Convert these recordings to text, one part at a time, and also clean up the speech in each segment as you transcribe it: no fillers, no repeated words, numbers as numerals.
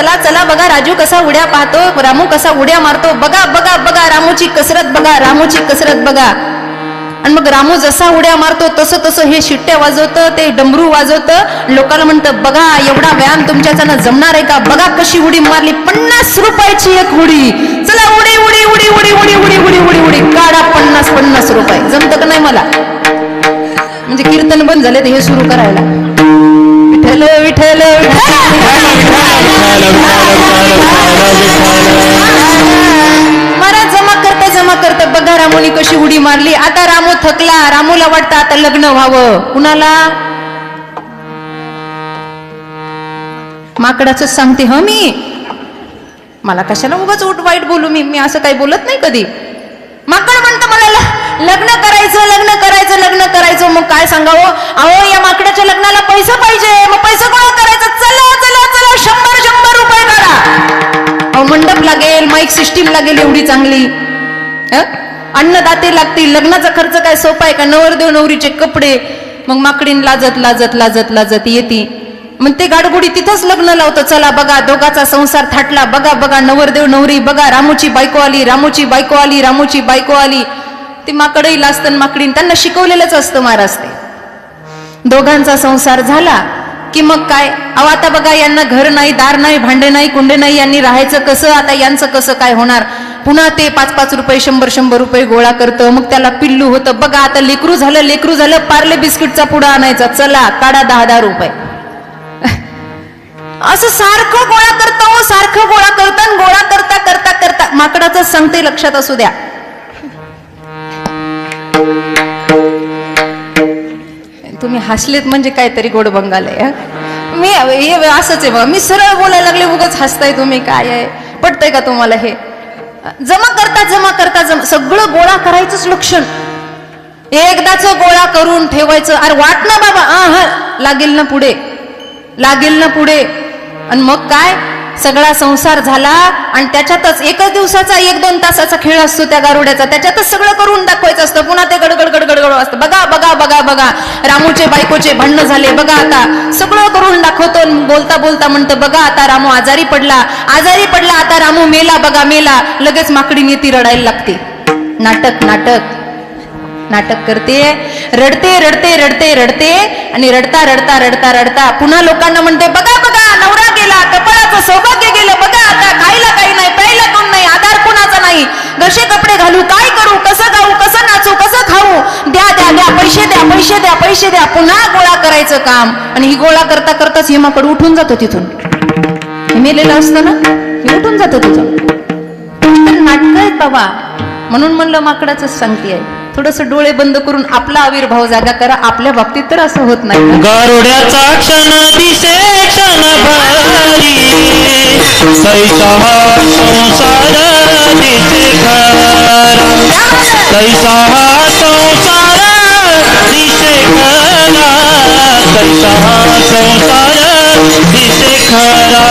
चला चला बघा राजू कसा उड्या पाहतो, रामू कसा उड्या मारतो, बघा बघा बघा रामूची कसरत बघा, रामूची कसरत बघा. आणि मग रामू जसा उड्या मारतो तसं तसं हे शिट्ट्या वाजवतं, ते डमरू वाजवतं, लोकांना म्हणतं बघा एवढा व्यायाम तुमच्याच्यानं जमणार आहे का, बघा कशी उडी मारली, 50 रुपयाची एक उडी, चला उडी उडी उडी उडी उडी उडी उडी उडी उडी काढा, 50 रुपये. जमतं का नाही मला? म्हणजे कीर्तन बंद झाले तर हे सुरू करायला, विठ्ठल विठ्ठल महाराज जमा करता बघा रामूनी कशी उडी मारली. आता रामू थकला, रामूला वाटतं आता लग्न व्हावं. कुणाला? माकडाच सांगते ह मी, मला कशाला उगाच वाईट बोलू, मी असं काही बोलत नाही कधी. माकड म्हणतं मला लग्न करायचं लग्न करायचं लग्न करायचं. मग काय सांगावं, अहो या माकडाच्या लग्नाला पैसा पाहिजे, मग पैसा गोळा करायचा, चला चला चला 100 रुपये काढा. अहो मंडप लागेल, माईक सिस्टीम लागेल एवढी चांगली, अन्नदाते लागतील, लग्नाचा खर्च काय सोपा आहे का, नवरदेव नवरीचे कपडे. मग माकडीन लाजत लाजत लाजत लाजत येते, मग ते गाडगुडी तिथंच लग्न लावतं. चला बघा दोघाचा संसार थाटला, बघा बघा नवरदेव नवरी, बघा रामूची बायको आली, रामूची बायको आली, रामूची बायको आली. ते माकडही लाजतं, माकडीन त्यांना शिकवलेलंच असतं महाराज. ते दोघांचा संसार झाला की मग काय, अहो आता बघा यांना घर नाही, दार नाही, भांडे नाही, कुंडे नाही, यांनी राहायचं कसं, आता यांचं कसं काय होणार. पुन्हा ते 5 रुपये 100 रुपये गोळा करतं, मग त्याला पिल्लू होतं. बघा आता लेकरू झालं, पार्ले बिस्किटचा पुडा आणायचा, चला काढा 10 रुपये. असं सारखं गोळा करतो, सारखं गोळा करतं, गोळा करता करता करता माकडाचं सांगते, लक्षात असू द्या. तुम्ही हसलेत म्हणजे काहीतरी गोड बंगालय. मी असंच आहे बा, मी सरळ बोलायला लागले, उगाच हसताय तुम्ही, काय आहे पटतंय का तुम्हाला? हे जमा करता सगळं गोळा करायचंच लक्षण, एकदाच गोळा करून ठेवायचं. अरे वाट ना बाबा, लागेल ना पुढे. आणि मग काय, सगळा संसार झाला आणि त्याच्यातच एकच दिवसाचा 1-2 तासाचा खेळ असतो त्या गारुड्याचा, त्याच्यातच सगळं करून दाखवायचं असतं. पुन्हा ते गडगड गडगड असतं, बघा बघा बघा बघा रामूचे बायकोचे भांडणं झाले, बघा आता सगळं करून दाखवतो. बोलता बोलता म्हणतं बघा आता रामू आजारी पडला, आता रामू मेला, बघा मेला. लगेच माकडी नेती रडायला लागते. नाटक करते, रडते आणि रडता पुन्हा लोकांना म्हणते बघा बघा नवरा गेला, कपाळाचं सौभाग्य गेलं, बघा आता खायला काही नाही, प्यायला कोण नाही, आधार कोणाचा नाही, कसे कपडे घालू, काय करू, कसं गाऊ, कसं नाचू, कसं खाऊ, द्या पैसे द्या. पुन्हा गोळा करायचं काम. आणि ही गोळा करता करताच हे माकड उठून जातो तिथून. हे मेलेलं असतं ना, हे उठून जातं तिथून. नाटक आहेत बाबा, म्हणून म्हणलं माकडाच सांगते आहे. थोडस डोळे बंद करून आपला आविर्भाव जागा करा. आपल्या बाबतीत तर असं होत नाही. गारुड्याचा क्षण दिसे क्षण भरी, कैसा हा संसार दिसे खरा, कैसा हा संसार दिसे खरा, कैसा हा संसार दिसे खरा.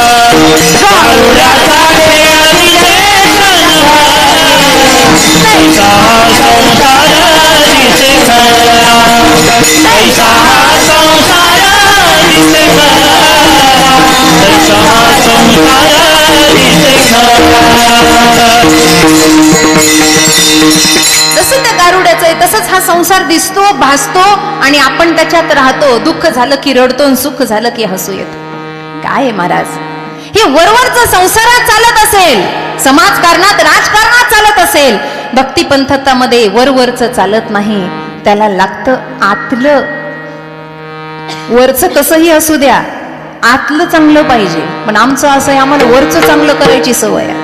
गारुड्याचा खेळ दिसे क्षण भरी, कैसा हा संसार दिसे खरा, कैसा हा संसार दिसे खरा, कैसा हा संसार दिसे खरा. जसं त्या गारुड्याचं आहे तसंच हा संसार दिसतो, भासतो आणि आपण त्याच्यात राहतो. दुःख झालं की रडतो आणि सुख झालं की हसू येतो. काय आहे महाराज, हे वरवरचं संसारात चालत असेल, समाजकारणात राजकारणात चालत असेल, भक्ती पंथतामध्ये वरवरचं चालत नाही. त्याला लागतं आतलं. वरचं कसंही असू द्या, आतलं चांगलं पाहिजे. पण आमचं असं आहे, आम्हाला वरचं चांगलं करायची सवय आहे,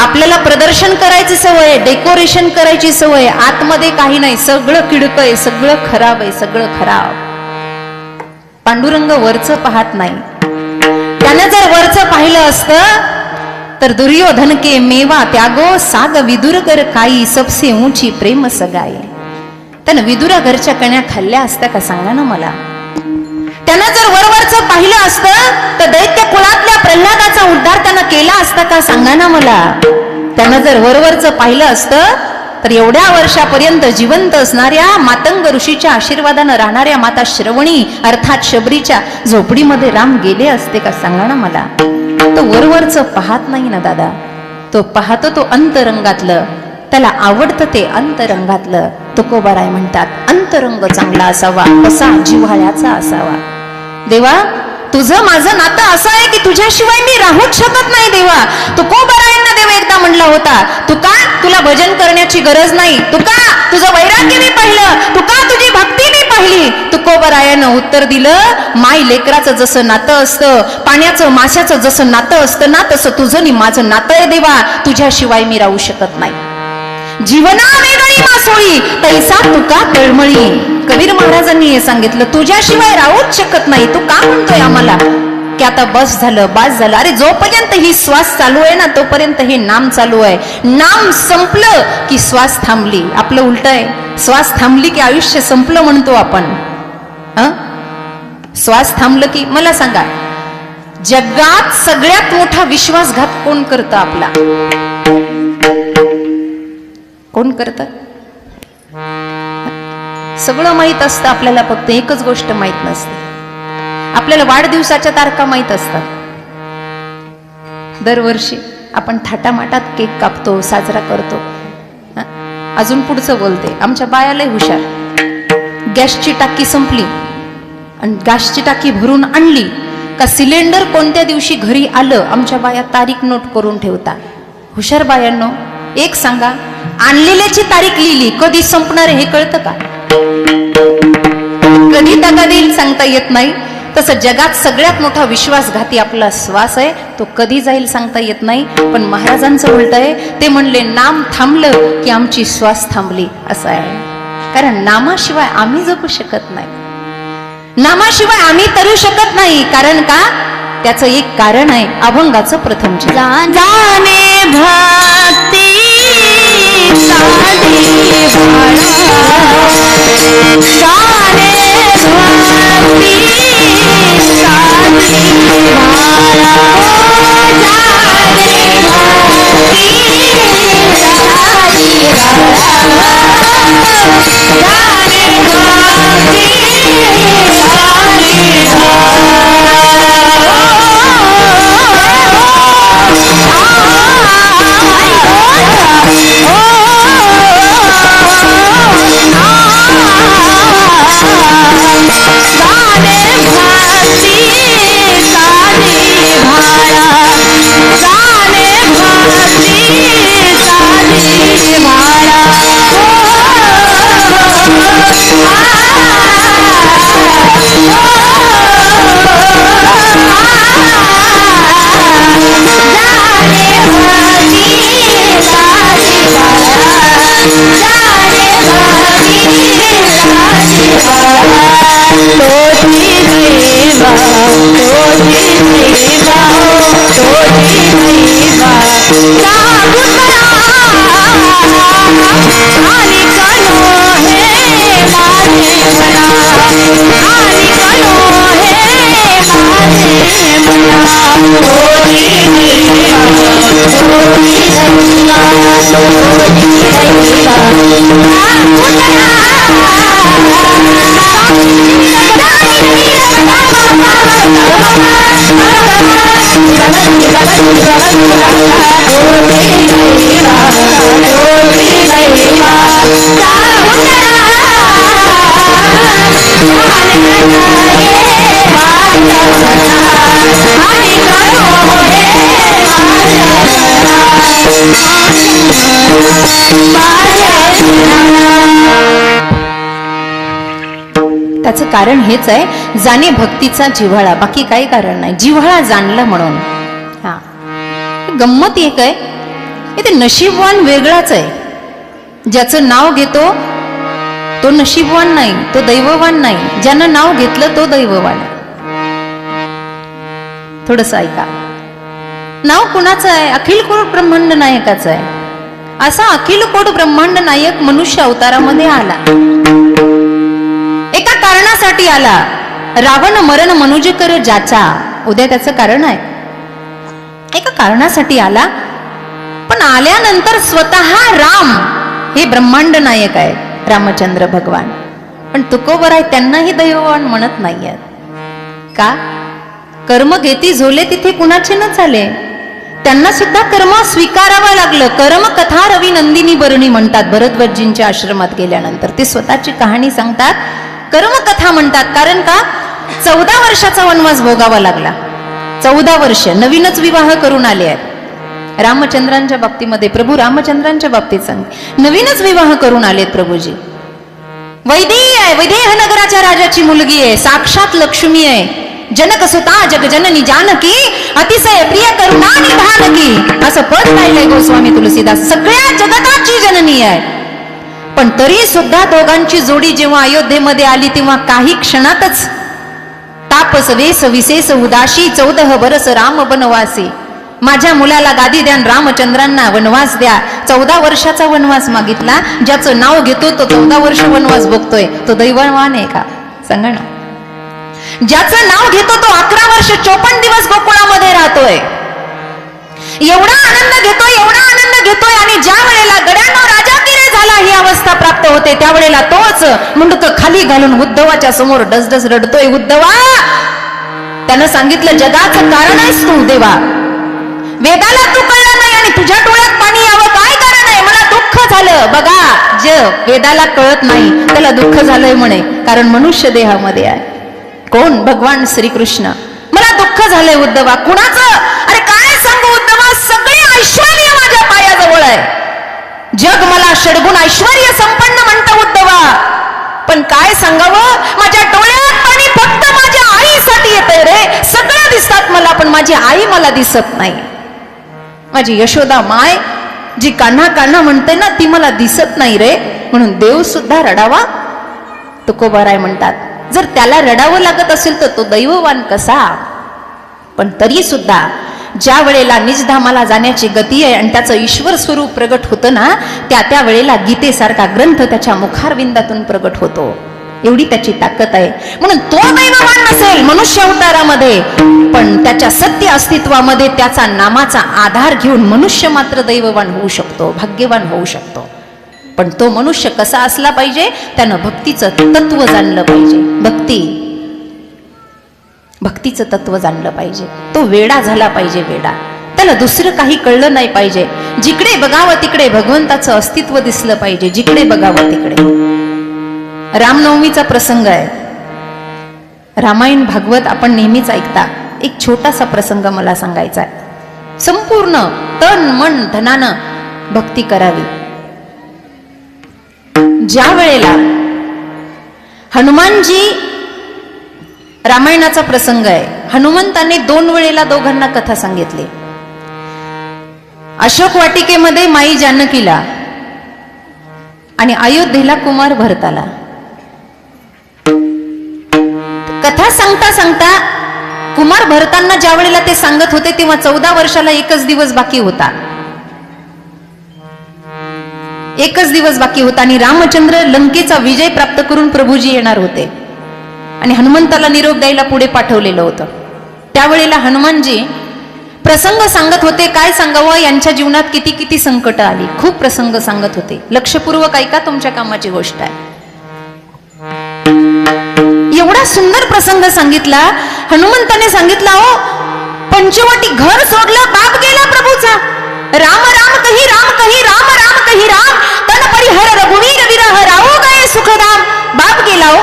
आपल्याला प्रदर्शन करायची सवय आहे, डेकोरेशन करायची सवय आहे. आतमध्ये काही नाही, सगळं किडकं आहे, सगळं खराब आहे, सगळं खराब. पांडुरंग वरचं पाहत नाही. त्यानं जर वरचं पाहिलं असतं तर दुर्योधन के मेवा त्यागो साग विदुर कर काई, सबसे ऊंची प्रेम सगाई. त्यानं विदुरा घरच्या कण्या खाल्ल्या असत्या का, सांगा ना मला. त्यानं जर वरवरचं पाहिलं असतं तर दैत्य कुळातल्या प्रल्हादाचा उद्धार त्यानं केला असता का, सांगा ना मला. त्यानं जर वरवरचं पाहिलं असतं तर एवढ्या वर्षापर्यंत जिवंत असणाऱ्या मातंग ऋषीच्या आशीर्वादानं राहणाऱ्या माता श्रवणी अर्थात शबरीच्या झोपडीमध्ये राम गेले असते का सांगा ना मला. तो वरवरचं पाहत नाही ना दादा, तो पाहतो तो अंतरंगातलं, त्याला आवडतं ते अंतरंगातलं. तुकोबाराय म्हणतात अंतरंग चांगला असावा, कसा जिव्हाळ्याचा असावा. देवा तुझं माझं नातं असं आहे की तुझ्याशिवाय मी राहूच शकत नाही. देवा तुकोबारायांना देव एकदा म्हणला होता, तुका तुला भजन करण्याची गरज नाही, तुका तुझं वैराग्य मी पाहिलं, तुका तुझी भक्ती मी पाहिली. तुकोबारायानं उत्तर दिलं, माय लेकराचं जसं नातं असतं, पाण्याचं माशाचं जसं नातं असतं ना, तसं तुझं आणि माझं नातं आहे देवा, तुझ्याशिवाय मी राहू शकत नाही. जीवना वेगळी मासोळी तैसा तुका तळमळी. कबीर महाराजांनी हे सांगितलं, तुझ्याशिवाय राहूच शकत नाही. तू का म्हणतोय आम्हाला की आता बस झालं बास झालं? अरे जोपर्यंत ही श्वास चालू आहे ना तोपर्यंत हे नाम चालू आहे. नाम संपलं की श्वास थांबली. आपलं उलट आहे, श्वास थांबली की आयुष्य संपलं म्हणतो आपण. श्वास थांबलं की मला सांगा, जगात सगळ्यात मोठा विश्वासघात कोण करतं आपला? कोण करतं? सगळं माहित असतं आपल्याला, फक्त एकच गोष्ट माहित नसते. आपल्याला वाढदिवसाच्या तारखा माहित असतात. दरवर्षी आपण थाटामाटात केक कापतो, साजरा करतो. अजून पुढचं बोलते, आमच्या बायालाही हुशार. गॅसची टाकी संपली आणि गॅसची टाकी भरून आणली का सिलेंडर कोणत्या दिवशी घरी आलं, आमच्या बाया तारीख नोट करून ठेवतात. हुशार बायांनो, एक सांगा, आणलेल्याची तारीख लिहिली, कधी संपणार हे कळतं का? कधी दगा देईल सांगता येत नाही. तसं जगात सगळ्यात मोठा विश्वासघाती आपला श्वास आहे, तो कधी जाईल सांगता येत नाही. पण महाराजांचं उलट आहे, ते म्हणले नाम थांबलं की आमची श्वास थांबली असं आहे. कारण नामाशिवाय आम्ही जगू शकत नाही, नामाशिवाय आम्ही तरू शकत नाही. कारण का? त्याचं एक कारण आहे, अभंगाचं प्रथम जाने भक्ती साधी भाळा, जाने भक्ती साधी भाळा, जाने भक्ती साधी त्याचं कारण हेच आहे, जाणे भक्तीचा जिव्हाळा, बाकी काही कारण नाही. जिव्हाळा जाणलं म्हणून. हा गंमत एक आहे, ते नशीबवान वेगळाच आहे. ज्याचं नाव घेतो तो नशीबवान नाही, तो दैववान नाही. ज्यानं नाव घेतलं तो दैववान. थोडस ऐका, नाव कुणाचं आहे? अखिल कोट ब्रह्मांड नायकाचं आहे. असा अखिल कोट ब्रह्मांड नायक मनुष्य अवतारामध्ये आला, एका कारणासाठी आला. रावण मरण मनुज कर ज्याचा, उद्या त्याचं कारण आहे. एका कारणासाठी आला, पण आल्यानंतर स्वतः राम हे ब्रह्मांड नायक आहे रामचंद्र भगवान. पण तुकोबराय त्यांनाही दैववान म्हणत नाहीये. का? कर्म घेती झोले तिथे कुणाचे न चाले. त्यांना सुद्धा कर्म स्वीकारावं लागलं. कर्म कथा रवी नंदिनी बरणी म्हणतात भरद्वाजजींच्या आश्रमात गेल्यानंतर. ते स्वतःची कहाणी सांगतात, कर्म कथा म्हणतात. कारण का? 14 वर्षाचा वनवास भोगावा लागला. 14 वर्ष नवीनच विवाह करून आले आहेत. रामचंद्रांच्या बाबतीमध्ये, प्रभू रामचंद्रांच्या बाबतीत सांग, नवीनच विवाह करून आलेत प्रभूजी. वैदेही आहे, वैदेह नगराच्या राजाची मुलगी आहे, साक्षात लक्ष्मी आहे. जनक सुता जग जननी जानकी, अतिशय प्रिय करुणा निधानकी, असं पद पाहिलंय गोस्वामी तुलसीदास. सगळ्या जगताची जननी आहे. पण तरी सुद्धा दोघांची जोडी जेव्हा अयोध्येमध्ये आली तेव्हा काही क्षणातच तापस वेस विशेष उदाशी, 14 बरस राम वनवासी. माझ्या मुलाला गादी द्या, रामचंद्रांना वनवास द्या. 14 वर्षाचा वनवास मागितला. ज्याचं नाव घेतो तो 14 वर्ष वनवास भोगतोय, तो दैववान आहे का? सांगा ना. ज्याचं नाव घेतो तो 11 वर्ष 54 दिवस गोकुळामध्ये राहतोय. एवढा आनंद घेतोय, एवढा आनंद घेतोय. आणि ज्या वेळेला गड्यांनो राजागिरी झाला ही अवस्था प्राप्त होते, त्यावेळेला तोच मुंडक खाली घालून उद्धवाच्या समोर डसडस रडतोय. उद्धवा, त्यानं सांगितलं, जगाचं कारण आहेस तू देवा. वेदाला तू कळलं नाही आणि तुझ्या डोळ्यात पाणी यावं काय कारण आहे? मला दुःख झालं. बघा, जे वेदाला कळत नाही त्याला दुःख झालंय म्हणे, कारण मनुष्य देहामध्ये आहे. कोण? भगवान श्रीकृष्ण. मला दुःख झालंय उद्धवा. कुणाचं? अरे काय सांगू उद्धवा, सगळे ऐश्वर्य माझ्या पायाजवळ आहे. जग मला षडगुण ऐश्वर्य संपन्न म्हणतं उद्धवा. पण काय सांगावं, माझ्या डोळ्यात पाणी फक्त माझ्या आईसाठी येतंय रे. सगळं दिसतात मला, पण माझी आई मला दिसत नाही. माझी यशोदा माय जी कान्हा कान्हा म्हणते ना, ती मला दिसत नाही रे. म्हणून देव सुद्धा रडावा. तुकोबाराय म्हणतात, जर त्याला रडावं लागत असेल तर तो दैववान कसा? पण तरी सुद्धा ज्या वेळेला निजधामाला जाण्याची गती आहे आणि त्याचं ईश्वर स्वरूप प्रगट होतं ना, त्या वेळेला गीतेसारखा ग्रंथ त्याच्या मुखारविंदातून प्रगट होतो. एवढी त्याची ताकद आहे. म्हणून तो दैववान नसेल मनुष्य अवतारामध्ये, पण त्याच्या सत्य अस्तित्वामध्ये त्याचा नामाचा आधार घेऊन मनुष्य मात्र दैववान होऊ शकतो, भाग्यवान होऊ शकतो. पण तो मनुष्य कसा असला पाहिजे? त्यानं भक्तीचं तत्व जाणलं पाहिजे. भक्तीचं तत्व जाणलं पाहिजे. तो वेडा झाला पाहिजे, वेडा. त्याला दुसरं काही कळलं नाही पाहिजे. जिकडे बघावं तिकडे भगवंताचं अस्तित्व दिसलं पाहिजे, जिकडे बघावं तिकडे. रामनवमीचा प्रसंग आहे. रामायण भागवत आपण नेहमीच ऐकता. एक छोटासा प्रसंग मला सांगायचा आहे. संपूर्ण तन मन धनानं भक्ती करावी. ज्या वेळेला हनुमानजी, रामायणाचा प्रसंग आहे, हनुमंताने 2 वेळेला दोघांना कथा सांगितली. अशोक वाटिकेमध्ये माई जानकीला आणि अयोध्येला कुमार भरताला. कथा सांगता सांगता कुमार भरतांना ज्या वेळेला ते सांगत होते तेव्हा 14 वर्षाला 1च दिवस बाकी होता. 1च दिवस बाकी होता आणि रामचंद्र लंकेचा विजय प्राप्त करून प्रभूजी येणार होते आणि हनुमंताला निरोप द्यायला पुढे पाठवलेलं होतं. त्यावेळेला हनुमानजी प्रसंग सांगत होते. काय सांगावं, यांच्या जीवनात किती किती संकट आली. खूप प्रसंग सांगत होते. लक्षपूर्वक ऐका, तुमच्या कामाची गोष्ट आहे. एवढा सुंदर प्रसंग सांगितला. हनुमंताने सांगितला, हो पंचवटी घर सोडलं, बाप गेला प्रभूचा. राम राम कही राम कही राम राम कही राम, तन परिहर रघुवीर विरह राहू गए सुखधाम. बाप गेला हो,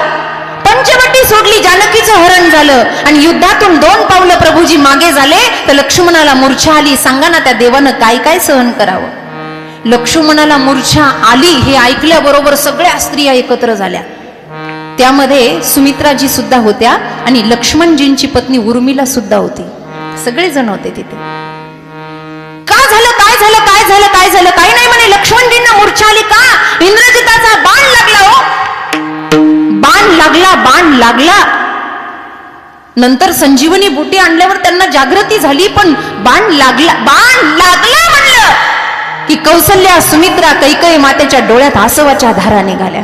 पंचवटी सोडली, जानकीचं हरण झालं आणि युद्धातून 2 पावलं प्रभूजी मागे झाले तर लक्ष्मणाला मूर्छा आली. सांगा ना त्या देवानं काय काय सहन करावं. लक्ष्मणाला मूर्छा आली हे ऐकल्याबरोबर सगळ्या स्त्रिया एकत्र झाल्या. त्यामध्ये सुमित्राजी सुद्धा होत्या आणि लक्ष्मणजींची पत्नी उर्मिला सुद्धा होती. सगळे जण होते तिथे. का झालं, काय झालं, काय झालं, काय झालं? काही नाही म्हणे, लक्ष्मणजींना मूर्छा आली. का? इंद्रजिताचा बाण लागला हो. बाण लागला. नंतर संजीवनी बुटी आणल्यावर त्यांना जागृती झाली, पण बाण लागला म्हणलं की कौसल्या, सुमित्रा, कैकेयी मातेच्या डोळ्यात आसवाच्या धारा निघाल्या.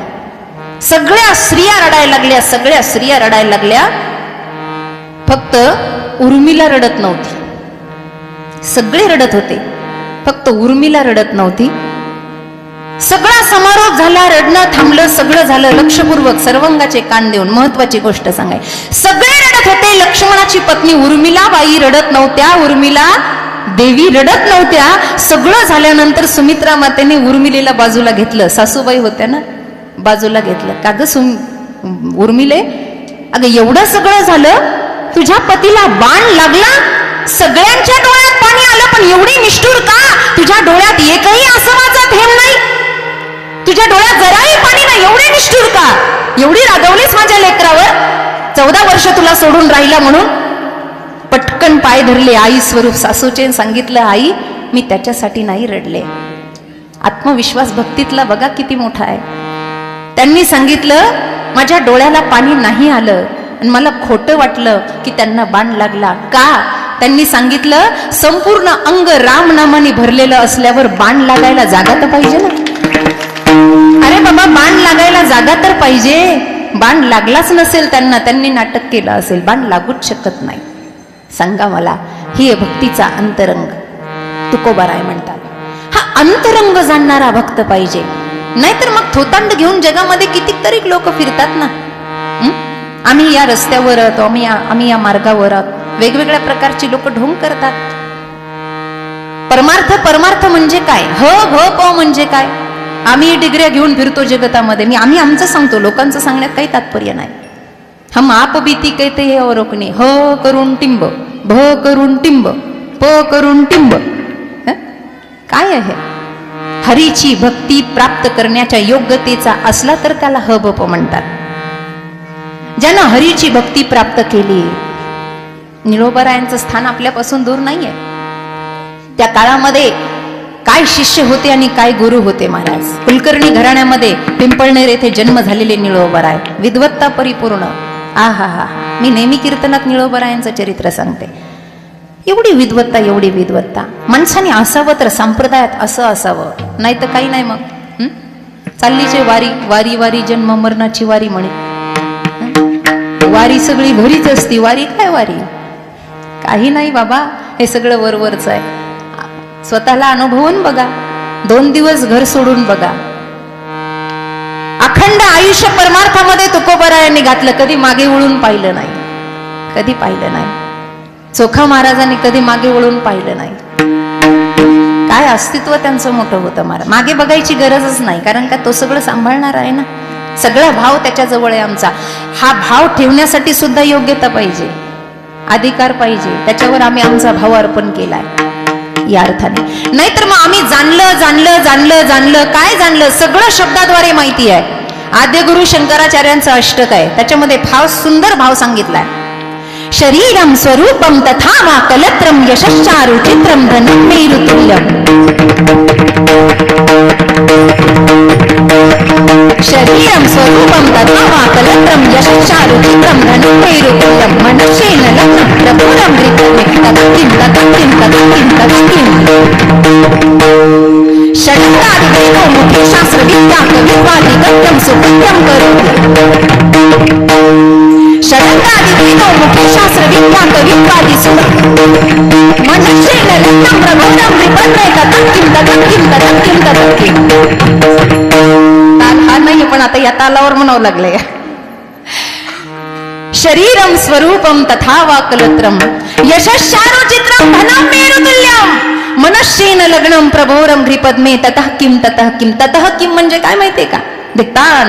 सगळ्या स्त्रिया रडायला लागल्या. फक्त उर्मिला रडत नव्हती. सगळे रडत होते, फक्त उर्मिला रडत नव्हती. सगळा समारोप झाला, रडणं थांबलं, सगळं झालं. लक्षपूर्वक सर्वांगाचे कान देऊन महत्वाची गोष्ट सांगाय, सगळे रडत होते. लक्ष्मणाची पत्नी उर्मिला बाई रडत नव्हत्या, उर्मिला देवी रडत नव्हत्या. सगळं झाल्यानंतर सुमित्रा मातेने उर्मिलेला बाजूला घेतलं. सासूबाई होत्या ना, बाजूला घेतलं. का ग उर्मिले, अगं एवढं सगळं झालं, तुझ्या पतीला बाण लागला, सगळ्यांच्या डोळ्यात पाणी आलं, पण एवढी निष्ठुर का? तुझ्या डोळ्यात एकही आसवाचा थेंब नाही, तुझ्या डोळ्यात जराही पाणी नाही, एवढी निष्ठुर का? एवढी रागवलीस माझ्या लेकरावर? 14 वर्ष तुला सोडून राहिला म्हणून? पटकन पाय धरले आई स्वरूप सासूचे, सांगितलं, आई मी त्याच्यासाठी नाही रडले. आत्मविश्वास भक्तीतला बघा किती मोठा आहे. त्यांनी सांगितलं, माझ्या डोळ्याला पाणी नाही आलं आणि मला खोटं वाटलं की त्यांना बाण लागला. का? त्यांनी सांगितलं, संपूर्ण अंग रामनामाने भरलेलं असल्यावर बाण लागायला जागा तर पाहिजे ना. अरे बाबा, बाण लागायला जागा तर पाहिजे. बाण लागलाच नसेल त्यांना, त्यांनी नाटक केलं असेल. बाण लागूच शकत नाही. सांगा मला, ही भक्तीचा अंतरंग तुकोबाराय म्हणतात. हा अंतरंग जाणणारा भक्त पाहिजे. नाहीतर मग थोतांड घेऊन जगामध्ये कितीतरी लोक फिरतात ना. आम्ही या रस्त्यावर आहोत, आम्ही या मार्गावर आहोत, वेगवेगळ्या प्रकारची लोक ढोंग करतात. परमार्थ म्हणजे काय? प म्हणजे काय? आम्ही डिग्र्या घेऊन फिरतो जगतामध्ये. आम्ही आमचं सांगतो, लोकांचं सांगण्यात काही तात्पर्य नाही. हम आप बीती कहते हे औरोकने, ह करून टिंब, भ करून टिंब, प करून टिंब. काय आहे? हरीची भक्ती प्राप्त करण्याच्या योग्यतेचा असला तर त्याला हबप म्हणतात. ज्यानं हरीची भक्ती प्राप्त केली, निळोबारायांचं स्थान आपल्यापासून दूर नाहीये. त्या काळामध्ये काय शिष्य होते आणि काय गुरु होते महाराज. कुलकर्णी घराण्यामध्ये पिंपळनेर येथे जन्म झालेले निळोबाराय, विद्वत्ता परिपूर्ण. आहा, मी नेहमी कीर्तनात निळोबारायांचं चरित्र सांगते. एवढी विद्वत्ता, एवढी विद्वत्ता. माणसाने असावं तर संप्रदायात असं असावं, नाही तर काही नाही. मग चाललीचे वारी, वारी वारी जन्म मरणाची वारी म्हणे. वारी सगळी घरीच असती, वारी काय वारी? काही नाही बाबा, हे सगळं वरवरच आहे. स्वतःला अनुभवून बघा, 2 दिवस घर सोडून बघा. अखंड आयुष्य परमार्थामध्ये तुकोबारायांनी घातलं, कधी मागे वळून पाहिलं नाही, कधी पाहिलं नाही. चोखा महाराजांनी कधी मागे वळून पाहिलं नाही. काय अस्तित्व त्यांचं मोठं होतं. महाराज मागे बघायची गरजच नाही, कारण का तो सगळं सांभाळणार आहे ना. सगळा भाव त्याच्याजवळ आहे आमचा. हा भाव ठेवण्यासाठी सुद्धा योग्यता पाहिजे, अधिकार पाहिजे. त्याच्यावर आम्ही आमचा भाव अर्पण केलाय या अर्थाने. नाहीतर मग आम्ही जाणलं काय जाणलं, सगळं शब्दाद्वारे माहिती आहे. आद्यगुरु शंकराचार्यांचं अष्टक आहे, त्याच्यामध्ये सुंदर भाव सांगितलाय. शरीरम स्वरूपम तथा वा कलत्रम यशश्चारु चित्रम धनं मेरुतुल्यम. शरीरम स्वरूपम तथा वा कलत्रम यशश्चारु चित्रम धनं मेरुतुल्यम. मनस्येन लग्नं प्रभुरं गृह्यते तदकिं तदकिं तदकिं तदकिं. षडङ्गादिवेदो मुखे शास्त्रविद्या कवित्वादि गद्यं सुगद्यं करोति. षडङ्गादिवेदो मुखे शास्त्रविद्या कवित्वादि मनुष्येन लग्नं प्रभुरं गृह्यते तदकिं तदकिं तदकिं तदकिं. ताल हा नाही, पण आता या तालावर म्हणावं लागले. शरीरम स्वरूपम तथा वा कलत्रम यशश्चारु चित्रम धनं मेरुतुल्यम. मनस्येन लग्नं प्रभोरम घ्रिपद्मे ततः किम ततः किम. ततः किम म्हणजे काय माहितीये का? धिक्तान,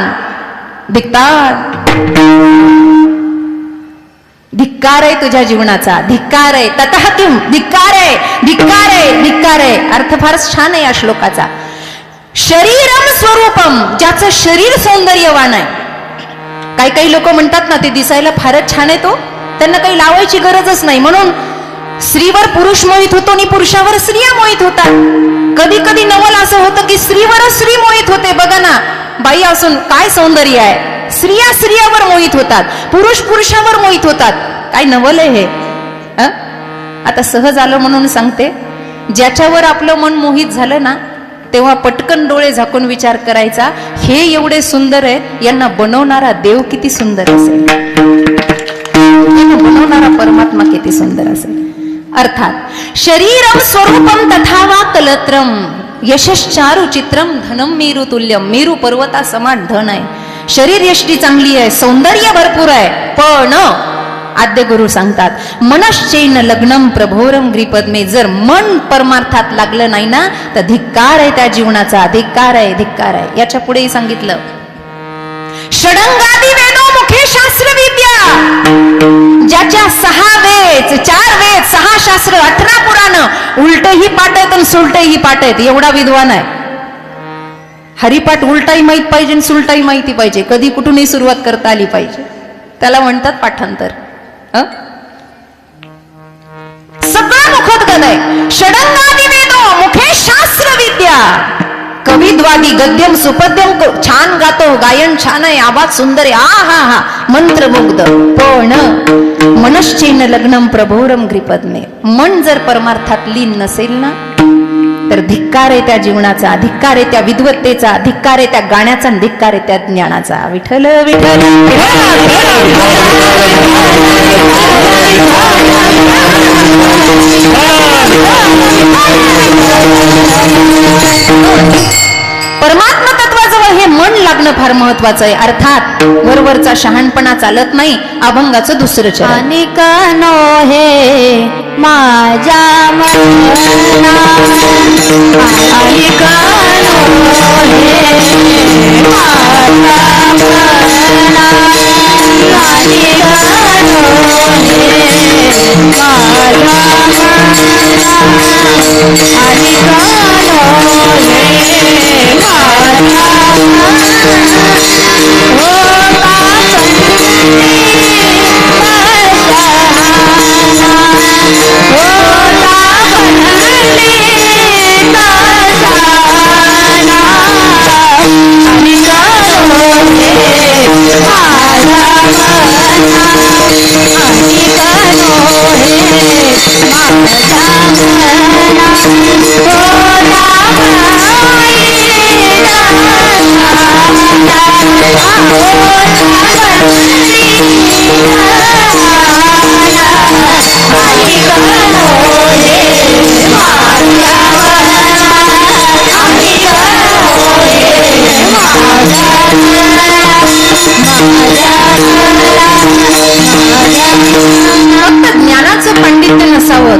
धिक्कार आहे तुझ्या जीवनाचा, धिक्कार आहे. ततः किम, धिक्कार आहे, धिक्कार आहे, धिक्कार आहे. अर्थ फारच छान आहे या श्लोकाचा. शरीरम स्वरूपम, ज्याचं शरीर सौंदर्यवान आहे. काही लोक म्हणतात ना, ते दिसायला फारच छान आहे, तो त्यांना काही लावायची गरजच नाही. म्हणून स्त्रीवर पुरुष मोहित होतो आणि पुरुषावर स्त्रिया मोहित होतात. कधी कधी नवल असं होतं की स्त्रीवरच स्त्री मोहित होते. बघा ना, बाई असून काय सौंदर्य आहे. स्त्रिया स्त्रियावर मोहित होतात, पुरुष पुरुषावर मोहित होतात. काय नवल आहे हे. आता सहज आलं म्हणून सांगते, ज्याच्यावर आपलं मन मोहित झालं ना, तेव्हा पटकन डोळे झाकून विचार करायचा, हे एवढे सुंदर आहे, यांना बनवणारा देव किती सुंदर असेल, यांना बनवणारा परमात्मा किती सुंदर असेल. अर्थात शरीरम स्वरूपम तथा वा कलत्रम. यशश्चारु चित्रम धनम मेरू तुल्यम, मेरू पर्वता समान धन आहे, शरीर यष्टी चांगली आहे, सौंदर्य भरपूर आहे, पण आद्य गुरु सांगतात मनश्चैन लग्नम प्रभोरम ग्रीपद्मे, जर मन परमार्थात लागलं नाही ना तर धिक्कार आहे त्या जीवनाचा, धिक्कार आहे, धिक्कार आहे. याच्या पुढेही सांगितलं षडंगादी वेदो मुखे शास्त्र विद्या, ज्याच्या 6 वेद 4 वेद 6 शास्त्र 18 पुराण उलटही पाठ आहेत आणि सुलटही पाठ आहेत, एवढा विद्वान आहे. हरिपाठ उलटाही माहित पाहिजे आणि सुलटाही माहिती पाहिजे, कधी कुठूनही सुरुवात करता आली पाहिजे, त्याला म्हणतात पाठांतर. सगळं मुखोद्गत आहे. षडंगादी वेदो मुखे शास्त्र विद्या, कविद्वादी गद्यम सुपद्यम छान गातो, गायन छान आहे, आवाज सुंदर आहे, आ हा हा मंत्रमुग्ध, पण मनश्चैन लग्नम प्रभोरम ग्रीपद्मे, मन जर परमार्थात लीन नसेल ना तर धिक्कार आहे त्या जीवनाचा, धिक्कार आहे त्या विद्वत्तेचा, धिक्कार आहे त्या गाण्याचा, धिक्कार आहे त्या ज्ञानाचा. विठ्ठल विठ्ठल परमात्मा तत्वाजवळ हे मन लागणं फार महत्वाचं आहे. अर्थात वरवरचा शहाणपणा चालत नाही, अभंगाचं दुसरं चरण. अनिक नो हे माझ्या मना, अनिक नो हे माझ्या मना, अनिक नो हे माझ्या मना, अनिक नो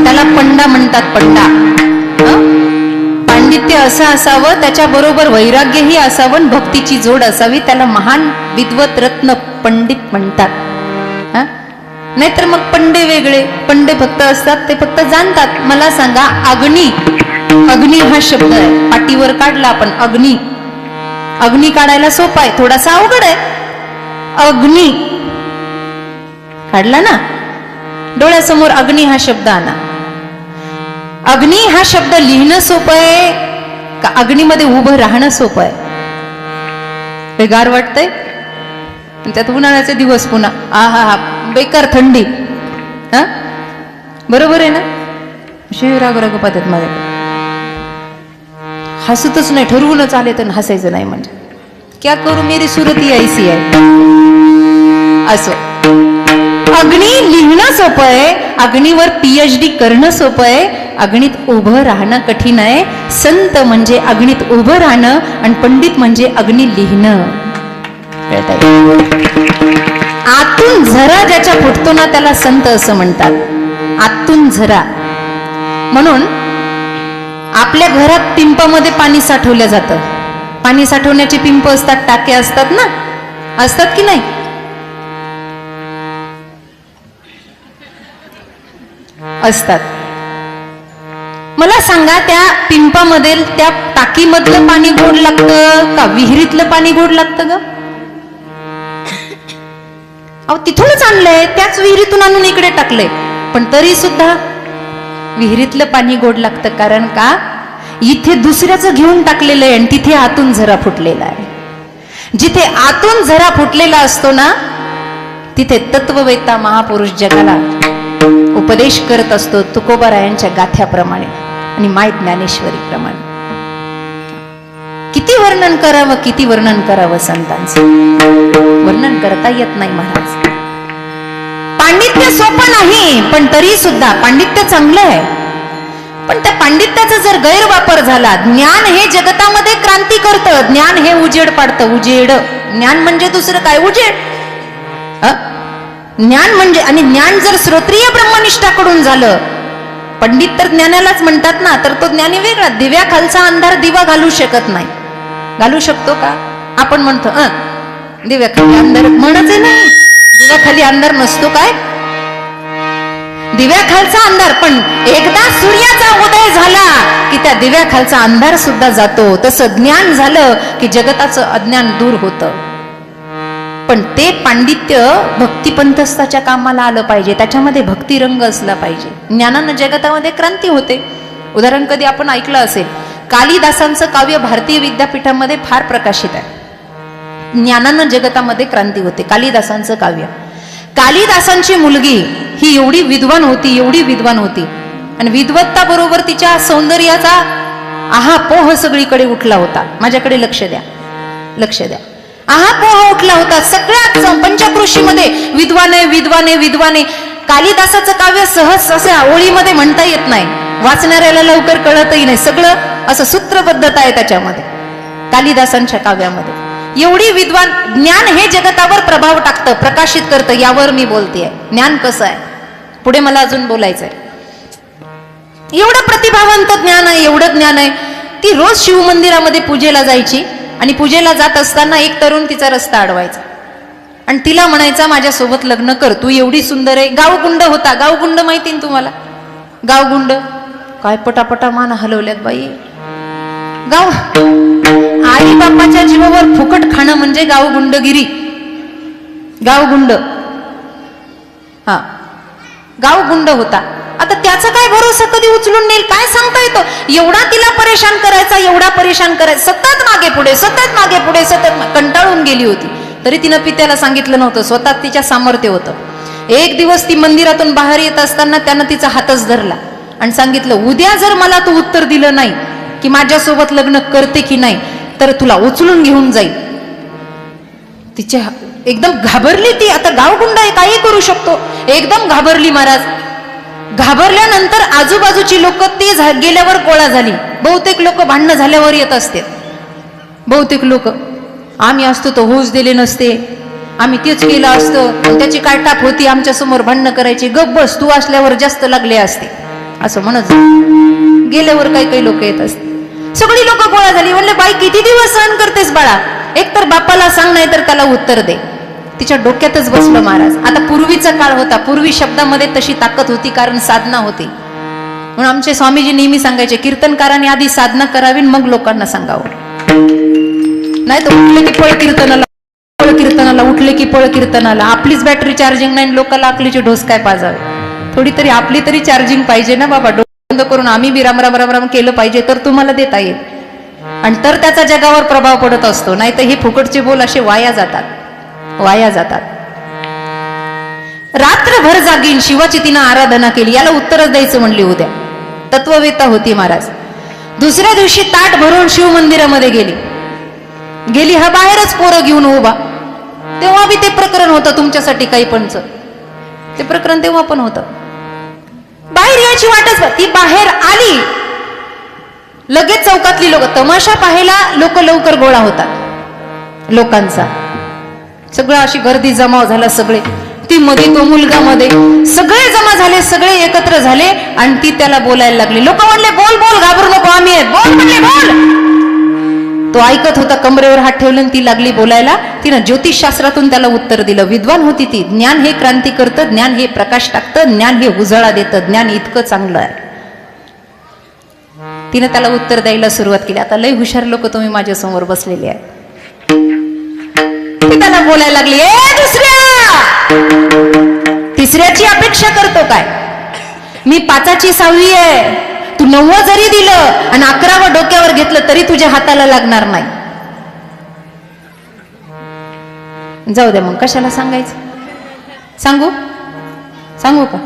त्याला पंडा म्हणतात. पंडा पांडित्य असं असावं, त्याच्याबरोबर वैराग्यही असावं, भक्तीची जोड असावी, त्याला महान विद्वत रत्न पंडित म्हणतात. नाहीतर मग पंडे वेगळे, पंडे फक्त असतात ते फक्त जाणतात. मला सांगा अग्नी, अग्नी हा शब्द आहे, पाटीवर काढला आपण अग्नी, अग्नी काढायला सोपा आहे, थोडासा अवघड आहे. अग्नी काढला ना, डोळ्यासमोर अग्नी हा शब्द आणा. अग्नी हा शब्द लिहिणं सोपं आहे का अग्नीमध्ये उभं राहणं सोपं आहे? बेगार वाटतंय, त्यात उन्हाळ्याचे दिवस पुन्हा आ हा हा बेकार थंडी. बरोबर आहे ना? शिवराग पाहतात माझ्याकडे, हसतच नाही, ठरवूनच आले तर हसायचं नाही. म्हणजे क्या करू मेरी सुरती ऐसी आहे. असो, अग्नी लिहिणं सोपं आहे, अग्नीवर PhD करणं सोपं आहे, अग्नीत उभं राहणं कठीण आहे. संत म्हणजे अग्नीत उभं राहणं आणि पंडित म्हणजे अग्नी लिहिणं. आतून झरा ज्याच्या फुटतो ना त्याला संत असं म्हणतात. आतून झरा. म्हणून आपल्या घरात पिंपामध्ये पाणी साठवलं जातं. पाणी साठवण्याची पिंप असतात, टाके असतात ना, असतात की नाही? असतात. मला सांगा त्या पिंपामध्ये, त्या टाकीमधलं पाणी गोड लागतं का विहिरीतलं पाणी गोड लागतं ग? अहो तिथूनच आणलंय, त्याच विहिरीतून आणून इकडे टाकले, पण तरी सुद्धा विहिरीतलं पाणी गोड लागतं. कारण का? इथे दुसऱ्याचं घेऊन टाकलेलं आहे आणि तिथे आतून झरा फुटलेला आहे. जिथे आतून झरा फुटलेला असतो ना तिथे तत्ववेत्ता महापुरुष जगाला उपदेश करत असतो, तुकोबारायांच्या गाथ्याप्रमाणे आणि माय ज्ञानेश्वरी प्रमाणे. किती वर्णन करावं, किती वर्णन करावं संतांचं, वर्णन करता येत नाही महाराज. पांडित्य सोपं नाही, पण तरी सुद्धा पांडित्य चांगलं आहे, पण त्या पांडित्याचा जर गैरवापर झाला, ज्ञान हे जगतामध्ये क्रांती करतं, ज्ञान हे उजेड पाडतं, उजेड. ज्ञान म्हणजे दुसरं काय? उजेड. ज्ञान म्हणजे, आणि ज्ञान जर श्रोत्रिय ब्रह्मनिष्ठाकडून झालं, पंडित तर ज्ञानालाच म्हणतात ना, तर तो ज्ञानी वेगळा. दिव्याखालचा अंधार दिवा घालू शकत नाही. घालू शकतो का? आपण म्हणतो दिव्याखाली अंधार, म्हणच आहे नाही, दिव्याखाली अंधार नसतो. काय दिव्याखालचा अंधार, पण एकदा सूर्याचा उदय झाला की त्या दिव्याखालचा अंधार सुद्धा जातो. तसं ज्ञान झालं की जगताचं अज्ञान दूर होतं. पण ते पांडित्य भक्तिपंथस्थाच्या कामाला आलं पाहिजे, त्याच्यामध्ये भक्ती रंग असला पाहिजे. ज्ञानानं जगतामध्ये क्रांती होते. उदाहरण कधी आपण ऐकलं असेल, कालिदासांचं काव्य भारतीय विद्यापीठामध्ये फार प्रकाशित आहे. ज्ञानानं जगतामध्ये क्रांती होते. कालिदासांचं काव्य. कालिदासांची मुलगी ही एवढी विद्वान होती, एवढी विद्वान होती, आणि विद्वत्ता बरोबर तिच्या सौंदर्याचा आहापोह सगळीकडे उठला होता. माझ्याकडे लक्ष द्या, लक्ष द्या. आहापोह उठला होता सगळ्याच पंचकृषीमध्ये. विद्वाने विद्वाने विद्वाने. कालिदासाचं काव्य सहज अशा ओळीमध्ये म्हणता येत नाही, वाचणाऱ्याला लवकर कळतही नाही. सगळं असं सूत्रबद्धता आहे त्याच्यामध्ये, कालिदासांच्या काव्यामध्ये. एवढी विद्वान. ज्ञान हे जगतावर प्रभाव टाकतं, प्रकाशित करतं, यावर मी बोलतेय. ज्ञान कसं आहे पुढे मला अजून बोलायचंय. एवढं प्रतिभावंत ज्ञान आहे, एवढं ज्ञान आहे. ती रोज शिवमंदिरामध्ये पूजेला जायची, आणि पूजेला जात असताना एक तरुण तिचा रस्ता अडवायचा आणि तिला म्हणायचा माझ्यासोबत लग्न कर, तू एवढी सुंदर आहे. गावगुंड होता. गावगुंड माहिती ना तुम्हाला? गावगुंड काय पटापटा मान हलवल्यात बाई. गाव आई बापाच्या जीवावर फुकट खाणं म्हणजे गावगुंडगिरी. गावगुंड, हा गावगुंड होता. आता त्याचा काय भरोसा, कधी उचलून नेईल काय सांगता येतो. एवढा तिला परेशान करायचा, एवढा परेशान करायचा, सतत मागे पुढे, सतत मागे पुढे, सतत. कंटाळून गेली होती. तरी तिनं पित्याला सांगितलं नव्हतं, स्वतः तिच्या सामर्थ्य होतं. एक दिवस ती मंदिरातून बाहेर येत असताना त्यानं तिचा हातच धरला आणि सांगितलं, उद्या जर मला तू उत्तर दिलं नाही की माझ्यासोबत लग्न करते की नाही, तर तुला उचलून घेऊन जाईल. तिच्या एकदम घाबरली ती. आता गावगुंड आहे, काही करू शकतो. एकदम घाबरली महाराज. घाबरल्यानंतर आजूबाजूची लोक ते गेल्यावर गोळा झाली. बहुतेक लोक भांडणं झाल्यावर येत असते. बहुतेक लोक, आम्ही असतो तर होऊच दिले नसते, आम्ही तेच केलं असतं, त्याची काय टाप होती, आमच्या समोर भांडणं करायची, गप बस, तू असल्यावर जास्त लागले असते, असं म्हणत गेल्यावर काही काही लोक येत असते. सगळी लोक गोळा झाली. म्हणले, बाई किती दिवस सहन करतेस बाळा, एक तर बापाला सांग, नाही तर त्याला उत्तर दे. तिच्या डोक्यातच बसलं महाराज. आता पूर्वीचा काळ होता, पूर्वी शब्दामध्ये तशी ताकद होती, कारण साधना होती. म्हणून आमचे स्वामीजी नेहमी सांगायचे, कीर्तनकारांनी आधी साधना करावी, मग लोकांना सांगावं. नाही तर उठले की पळ कीर्तनाला, पळ कीर्तनाला, उठले की पळ कीर्तनाला. आपलीच बॅटरी चार्जिंग नाही, लोकांना अकलीचे ढोस काय पाजावे. थोडी तरी आपली तरी चार्जिंग पाहिजे ना बाबा. बंद करून आम्ही बी राम राम राम राम केलं पाहिजे, तर तुम्हाला देता येईल, आणि तर त्याचा जगावर प्रभाव पडत असतो. नाही तर हे फुकटचे बोल असे वाया जातात, वाया जातात. रात्रभर जागीन शिवाची तिनं आराधना केली. याला उत्तरच द्यायचं म्हणली उद्या. तत्ववेत्ता होती महाराज. दुसऱ्या दिवशी ताट भरून शिव मंदिरामध्ये गेली. हा बाहेरच पोरं घेऊन उभा. तेव्हा बी ते प्रकरण होतं तुमच्यासाठी काही पणच. ते प्रकरण तेव्हा पण होतं. बाहेर यायची वाटच. ती बाहेर आली, लगेच चौकातली लोक, तमाशा पाहायला लोक लवकर गोळा होतात लोकांचा. सगळं अशी गर्दी जमा झाला. सगळे, ती मध्ये, तो मुलगा मध्ये, सगळे जमा झाले, सगळे एकत्र झाले, आणि ती त्याला बोलायला लागली. लोक म्हणले, बोल बोल, घाबरू नको, आम्ही आहेत, बोल म्हणले, बोल. तो ऐकत होता, कमरेवर हात ठेवले, ती लागली बोलायला. तिनं ज्योतिषशास्त्रातून त्याला उत्तर दिलं. विद्वान होती ती. ज्ञान हे क्रांती करतं, ज्ञान हे प्रकाश टाकतं, ज्ञान हे उजळा देतं, ज्ञान इतकं चांगलं आहे. तिनं त्याला उत्तर द्यायला सुरुवात केली. आता लय हुशार लोक तुम्ही माझ्या समोर बसलेले आहे. ती त्याला बोलायला लागली, ए दुसऱ्या, तिसऱ्याची अपेक्षा करतो काय? मी 5ची 6वी आहे. तू 9 जरी दिलं आणि 11वं डोक्यावर घेतलं तरी तुझ्या हाताला लागणार नाही. जाऊ दे मग, कशाला सांगायचं. सांगू सांगू का?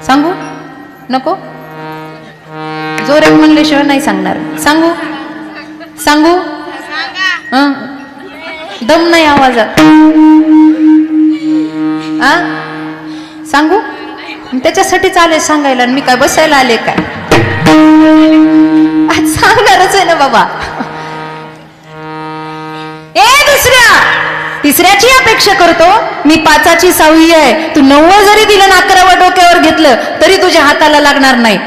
सांगू नको. जोरात म्हणल्याशिवाय नाही सांगणार. सांगू सांगू दम नाही आवाजात. सांगू त्याच्यासाठीच आले सांगायला. मी काय बसायला आले काय? सांगणारच आहे ना बाबा. ए तिसऱ्याची अपेक्षा करतो मी, 5ची 6वी आहे, तू 9 जरी दिलं ना 11वा डोक्यावर घेतलं तरी तुझ्या हाताला लागणार नाही.